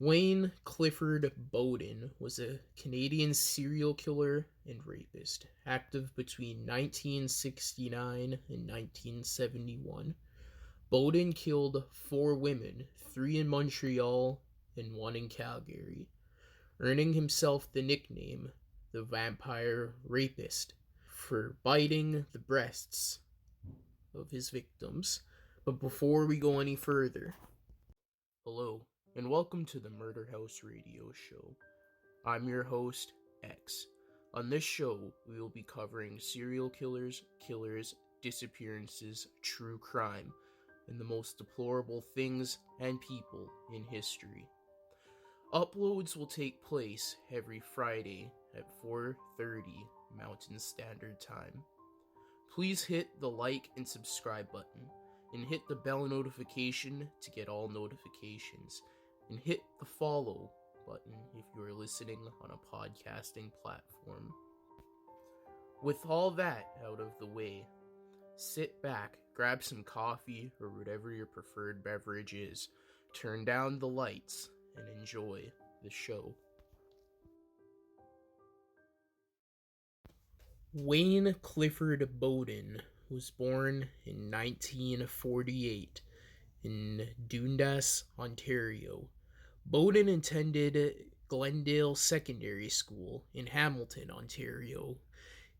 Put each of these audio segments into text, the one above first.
Wayne Clifford Boden was a Canadian serial killer and rapist, active between 1969 and 1971. Boden killed four women, three in Montreal and one in Calgary, earning himself the nickname the Vampire Rapist for biting the breasts of his victims. But before we go any further, hello, and welcome to the Murder House Radio Show. I'm your host, X. On this show, we will be covering serial killers, disappearances, true crime, and the most deplorable things and people in history. Uploads will take place every Friday at 4:30 Mountain Standard Time. Please hit the like and subscribe button, and hit the bell notification to get all notifications, and hit the follow button if you are listening on a podcasting platform. With all that out of the way, sit back, grab some coffee or whatever your preferred beverage is, turn down the lights, and enjoy the show. Wayne Clifford Boden was born in 1948 in Dundas, Ontario. Boden attended Glendale Secondary School in Hamilton, Ontario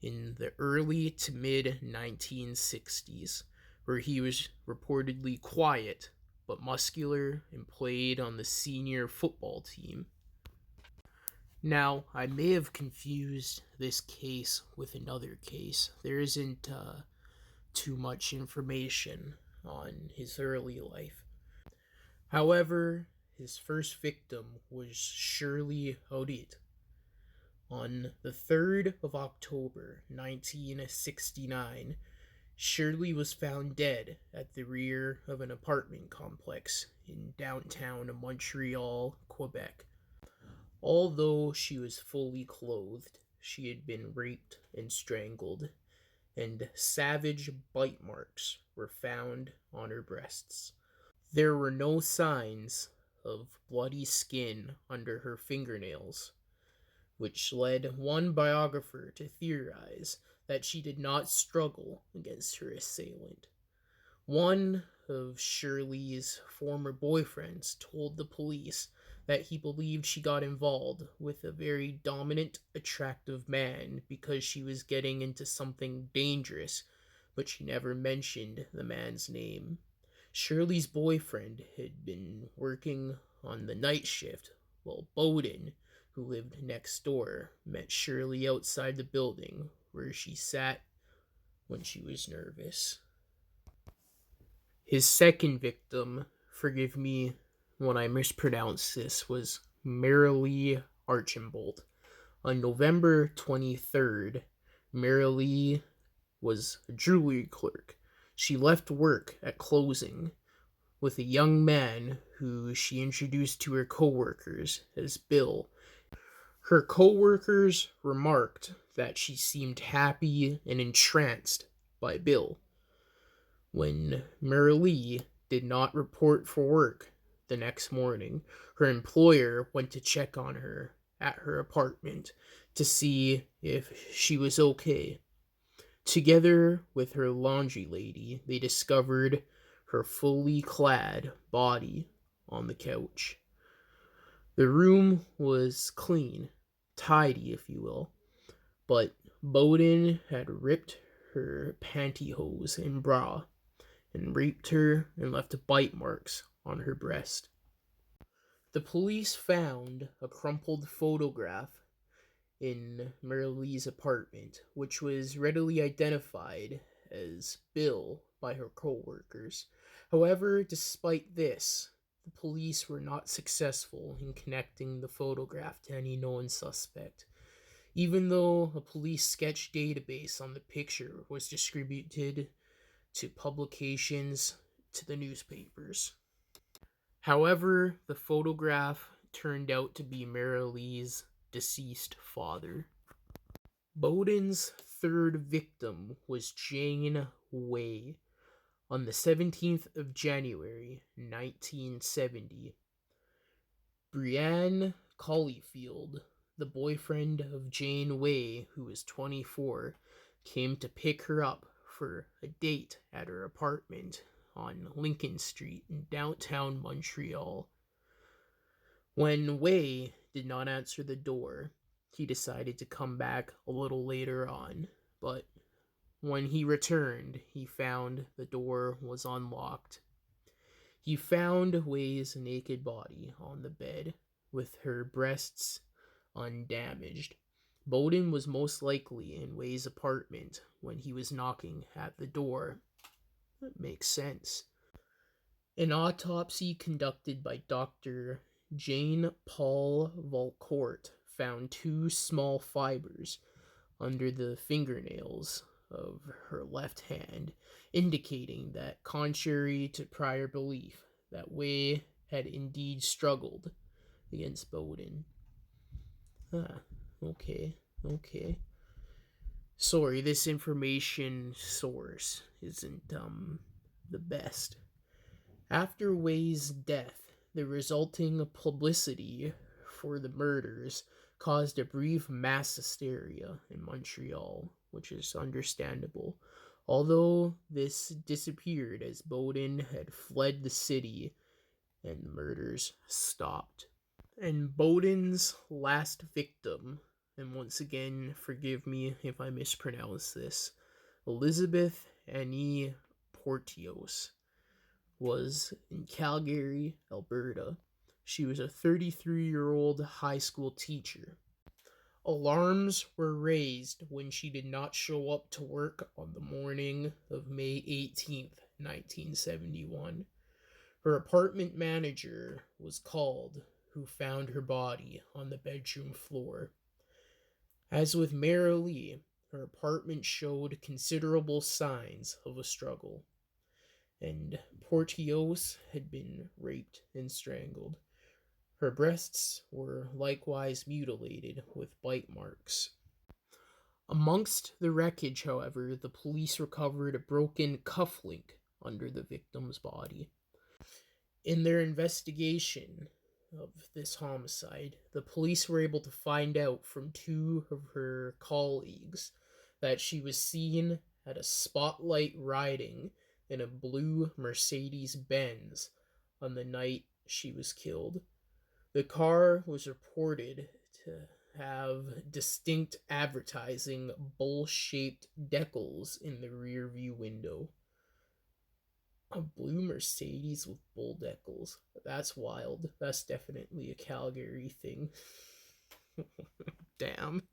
in the early to mid 1960s, where he was reportedly quiet but muscular and played on the senior football team. Now, I may have confused this case with another case. There isn't too much information on his early life. However, his first victim was Shirley Audit. On the 3rd of October, 1969, Shirley was found dead at the rear of an apartment complex in downtown Montreal, Quebec. Although she was fully clothed, she had been raped and strangled, and savage bite marks were found on her breasts. There were no signs of bloody skin under her fingernails, which led one biographer to theorize that she did not struggle against her assailant. One of Shirley's former boyfriends told the police that he believed she got involved with a very dominant, attractive man because she was getting into something dangerous, but she never mentioned the man's name. Shirley's boyfriend had been working on the night shift, while Boden, who lived next door, met Shirley outside the building where she sat when she was nervous. His second victim, forgive me when I mispronounce this, was Marilee Archambault. On November 23rd, Marilee was a jewelry clerk. She left work at closing with a young man who she introduced to her co-workers as Bill. Her co-workers remarked that she seemed happy and entranced by Bill. When Marilee did not report for work the next morning, her employer went to check on her at her apartment to see if she was okay. Together with her laundry lady, they discovered her fully clad body on the couch. The room was clean, tidy if you will, but Boden had ripped her pantyhose and bra and raped her and left bite marks on her breast. The police found a crumpled photograph in Marilee's apartment, which was readily identified as Bill by her co-workers. However, despite this, the police were not successful in connecting the photograph to any known suspect, even though a police sketch database on the picture was distributed to publications to the newspapers. However, the photograph turned out to be Marilee's deceased father. Boden's third victim was Jane Way. On the 17th of January, 1970, Brianne Caulfield, the boyfriend of Jane Way, who was 24, came to pick her up for a date at her apartment on Lincoln Street in downtown Montreal. When Way did not answer the door, he decided to come back a little later on, but when he returned, he found the door was unlocked. He found Way's naked body on the bed, with her breasts undamaged. Boden was most likely in Way's apartment when he was knocking at the door. That makes sense. An autopsy conducted by Dr. Jane Paul Valcourt found 2 small fibers under the fingernails of her left hand, indicating that, contrary to prior belief, that Way had indeed struggled against Boden. Okay. Sorry, this information source isn't the best. After Way's death, the resulting publicity for the murders caused a brief mass hysteria in Montreal, which is understandable, although this disappeared as Boden had fled the city and the murders stopped. And Boden's last victim, and once again, forgive me if I mispronounce this, Elizabeth Annie Porteous, was in Calgary, Alberta. She was a 33-year-old high school teacher. Alarms were raised when she did not show up to work on the morning of May 18th, 1971. Her apartment manager was called, who found her body on the bedroom floor. As with Mara Lee, her apartment showed considerable signs of a struggle, and Porteous had been raped and strangled. Her breasts were likewise mutilated with bite marks. Amongst the wreckage, however, the police recovered a broken cufflink under the victim's body. In their investigation of this homicide, the police were able to find out from 2 of her colleagues that she was seen at a spotlight riding in a blue Mercedes-Benz on the night she was killed. The car was reported to have distinct advertising bowl-shaped decals in the rear view window. A blue Mercedes with bull decals. That's wild. That's definitely a Calgary thing. Damn.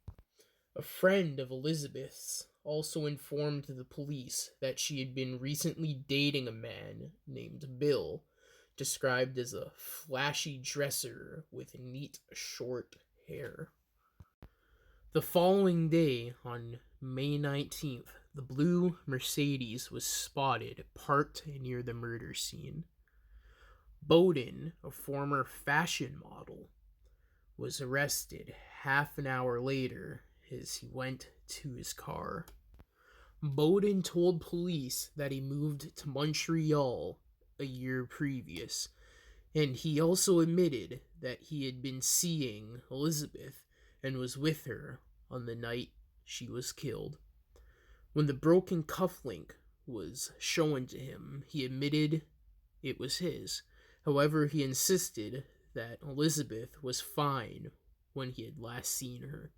A friend of Elizabeth's also informed the police that she had been recently dating a man named Bill, described as a flashy dresser with neat short hair. The following day, on May 19th, the blue Mercedes was spotted parked near the murder scene. Boden, a former fashion model, was arrested half an hour later as he went to his car. Boden told police that he moved to Montreal a year previous, and he also admitted that he had been seeing Elizabeth and was with her on the night she was killed. When the broken cufflink was shown to him, he admitted it was his. However, he insisted that Elizabeth was fine when he had last seen her.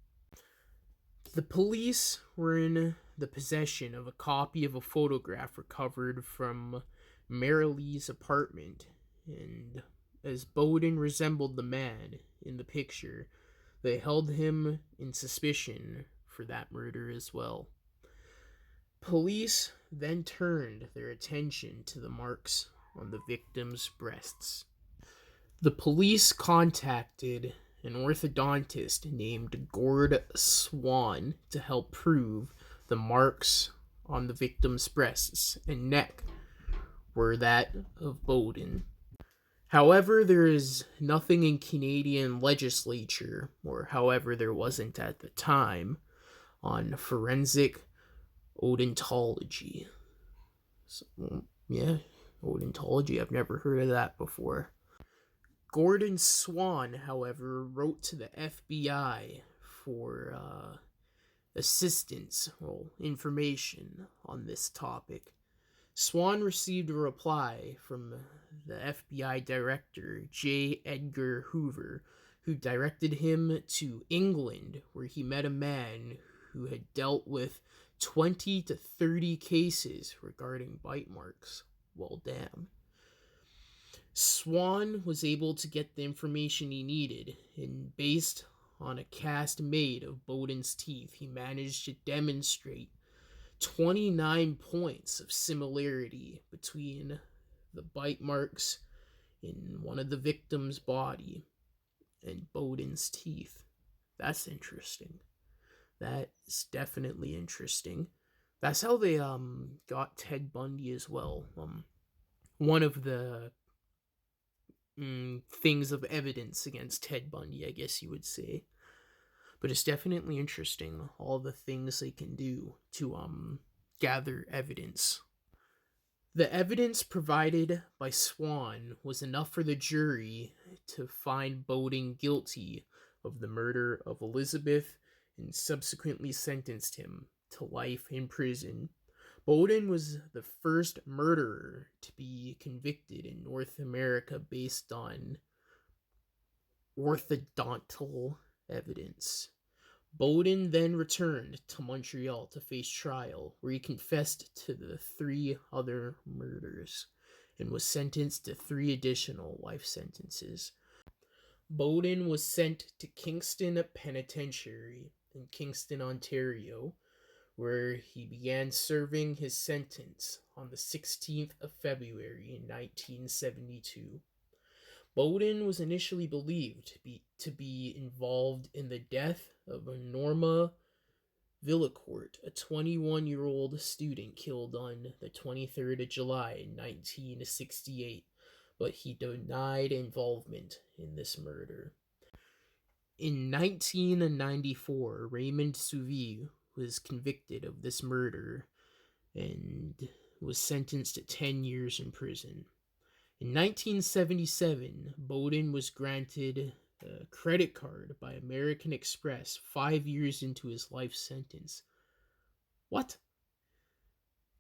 The police were in the possession of a copy of a photograph recovered from Mara Lee's apartment, and as Boden resembled the man in the picture, they held him in suspicion for that murder as well. Police then turned their attention to the marks on the victim's breasts. The police contacted an orthodontist named Gord Swan to help prove the marks on the victim's breasts and neck were that of Boden. However, there is nothing in Canadian legislature, or however there wasn't at the time, on forensic odontology. So, yeah, odontology, I've never heard of that before. Gordon Swan, however, wrote to the FBI for assistance, well, information on this topic. Swan received a reply from the FBI director, J. Edgar Hoover, who directed him to England, where he met a man who had dealt with 20 to 30 cases regarding bite marks. Well, damn. Swan was able to get the information he needed, and based on a cast made of Boden's teeth, he managed to demonstrate 29 points of similarity between the bite marks in one of the victim's body and Boden's teeth. That's interesting. That is definitely interesting. That's how they got Ted Bundy as well. One of the things of evidence against Ted Bundy, I guess you would say. But it's definitely interesting all the things they can do to gather evidence. The evidence provided by Swan was enough for the jury to find Boden guilty of the murder of Elizabeth and subsequently sentenced him to life in prison. Boden was the first murderer to be convicted in North America based on orthodontal evidence. Boden then returned to Montreal to face trial, where he confessed to the 3 other murders and was sentenced to 3 additional life sentences. Boden was sent to Kingston Penitentiary in Kingston, Ontario, where he began serving his sentence on the 16th of February in 1972. Boden was initially believed to be involved in the death of Norma Villacourt, a 21-year-old student killed on the 23rd of July in 1968, but he denied involvement in this murder. In 1994, Raymond Souville was convicted of this murder and was sentenced to 10 years in prison. In 1977, Boden was granted a credit card by American Express 5 years into his life sentence. What?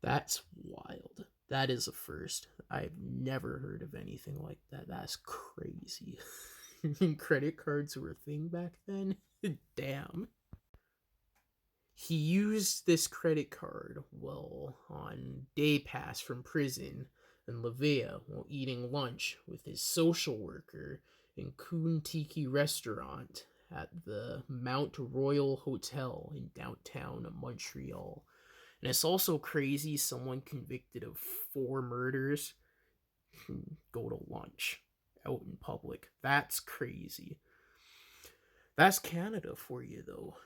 That's wild. That is a first. I've never heard of anything like that. That's crazy. Credit cards were a thing back then? Damn. He used this credit card, on day pass from prison in Levea while eating lunch with his social worker in Coon Tiki restaurant at the Mount Royal Hotel in downtown Montreal. And it's also crazy someone convicted of 4 murders can go to lunch out in public. That's crazy. That's Canada for you, though.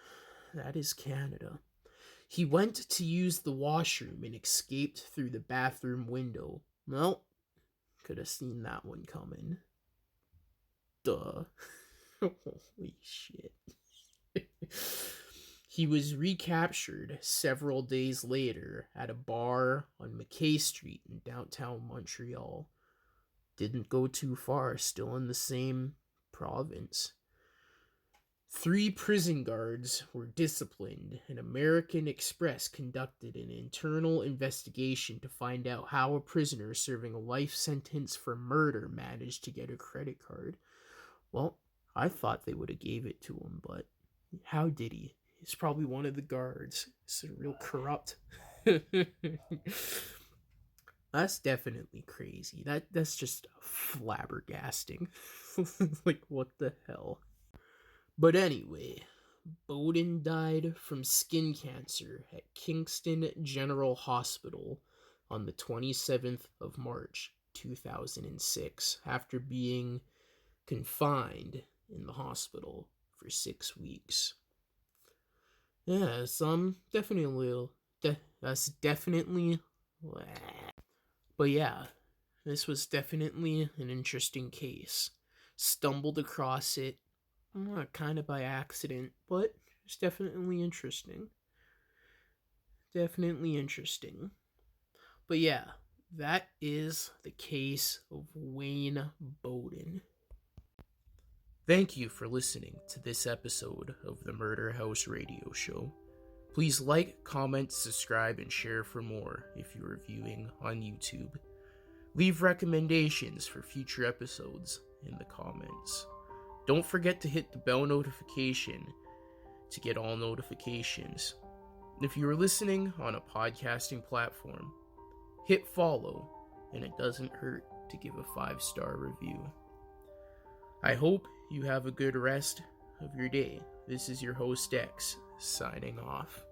That is Canada. He went to use the washroom and escaped through the bathroom window. Well, could have seen that one coming. Duh. Holy shit. He was recaptured several days later at a bar on McKay Street in downtown Montreal. Didn't go too far, still in the same province. 3 prison guards were disciplined, and American Express conducted an internal investigation to find out how a prisoner serving a life sentence for murder managed to get a credit card. Well, I thought they would have gave it to him, but how did he? He's probably one of the guards. It's real corrupt. That's definitely crazy. That's just flabbergasting. Like, what the hell? But anyway, Boden died from skin cancer at Kingston General Hospital on the 27th of March, 2006, after being confined in the hospital for 6 weeks. Yeah, that's definitely. But yeah, this was definitely an interesting case. Stumbled across it, kind of by accident, but it's definitely interesting. Definitely interesting. But yeah, that is the case of Wayne Boden. Thank you for listening to this episode of the Murder House Radio Show. Please like, comment, subscribe, and share for more if you are viewing on YouTube. Leave recommendations for future episodes in the comments. Don't forget to hit the bell notification to get all notifications. If you are listening on a podcasting platform, hit follow, and it doesn't hurt to give a 5-star review. I hope you have a good rest of your day. This is your host X, signing off.